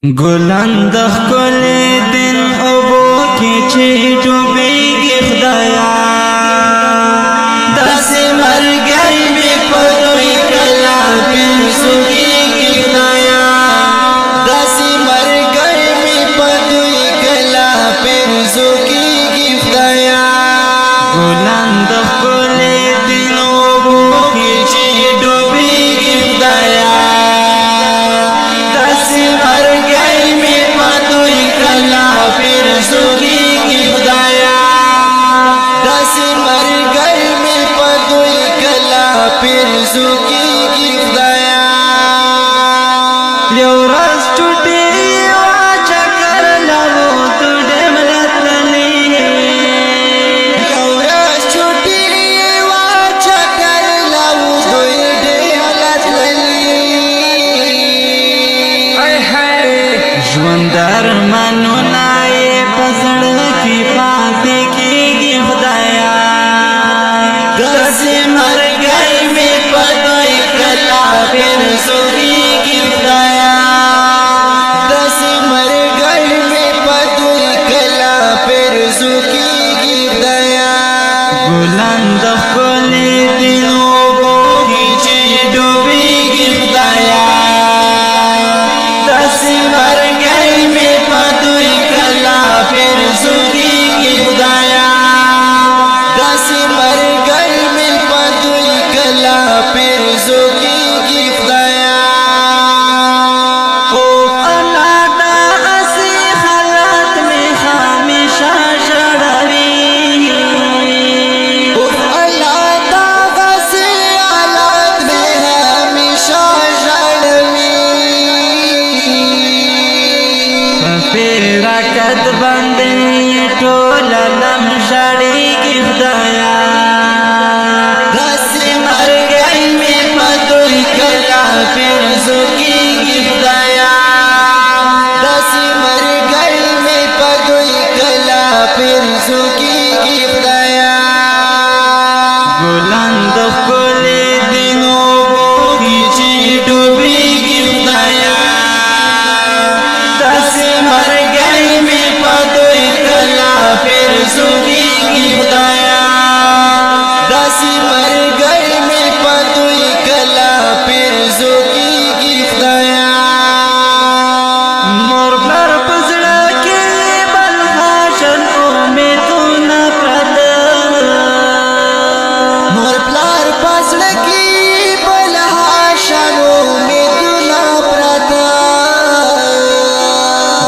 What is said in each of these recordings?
ګلان د ښکلي دین اوبو کې چې ډوبېږي خدایا داسې ملګری مې په دوی کله پنځوږي خدایا داسې ملګری مې په دوی کله پنځوږي خدایا ګلان د ښکلي دین اوبو کې چې ډوبېږي خدایا ژوندر منو نای پسړ کی پاتې کیږي خدایا داسې مرګي می پدوي کلا پیر سوږي خدایا داسې مرګي می پدوي کلا پیر سوږي خدایا ګلان د خپلې دینو بوږي چې ډوبېږي خدایا داسې راکت باندې ټول لم ژړېږي خدایا داسې مرګي مې په دوی کله پنځوږي خدایا داسې مرګي مې په دوی کله پنځوږي خدایا ګلان د ښکلي دینو بوږي چې ډوبېږي خدایا داسې پنځوږي خدایا داسې مرګي مې په دوی کله پنځوږي خدایا مور پلار په زړه کې بل خاصن امیدونه پرته مور پلار په زړه کې بل خاصن امیدونه پرته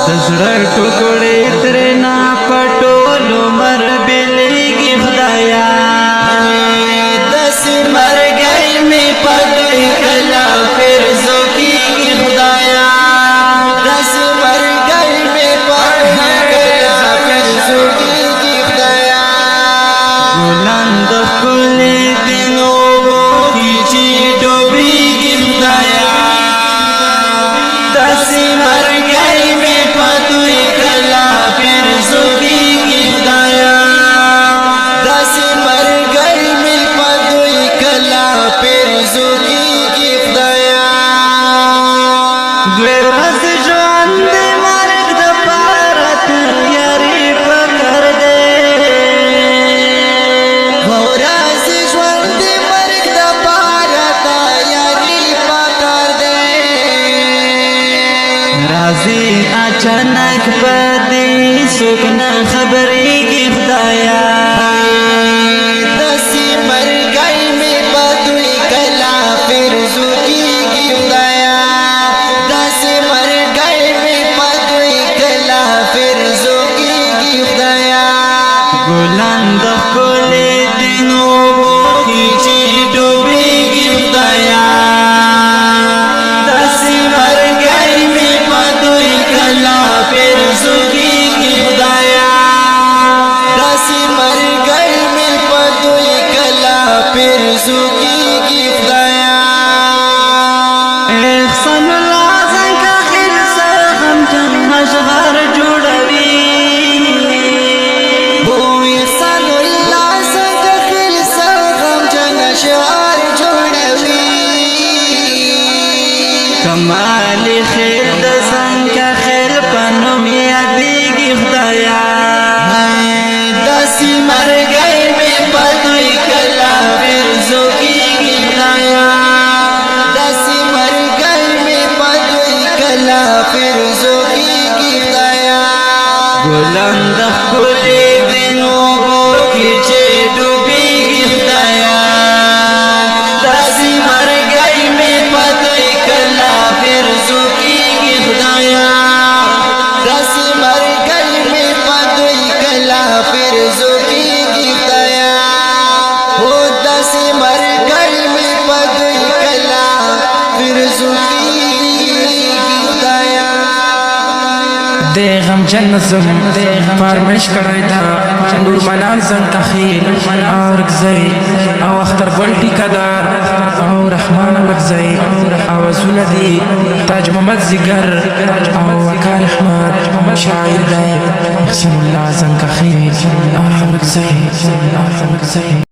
د زړه ټوکړې ترې نه پټو مر بلېږي خدایا داسې مرګي مې په دوی کله پنځوږي خدایا داسې مرګي مې په دوی کله پنځوږي خدایا ګلان د ښکلي دینو بوږي چې ډوبېږي خدایا داسې مرګي مې په دوی کله پنځوږي راځي اچانک پدې څوک نه خبرېږي خدایا داسې مرګي مې په دوی کله پنځوږي خدایا داسې مرګي مې په دوی کله پنځوږي خدایا ګلان د ښکلي دینو بوږي چې ډوبېږي خدایا داسې مرګي مې په دوی کله پنځوږي خدایا داسې مرګي مې په دوی فرزو کی خدایا ګلان د ښکلې دین اوبو کې چې ډوبېږي خدایا داسې مرګی مې په دوی کله فرزو کېږي خدایا داسې مرګی مې په دوی کله فرزو کېږي خدایا هو داسې مرګی مې په دوی کله فرزو کېږي خدایا دے غم جن نظم فرمش کړی دا نور منال زن تخیل اور گزئی او اختر بلټی کدار او رحمان بگزئی او زولدی تاج محمد زگر او وکال احمد شاعر دی محسن الله زن تخیل اور گزئی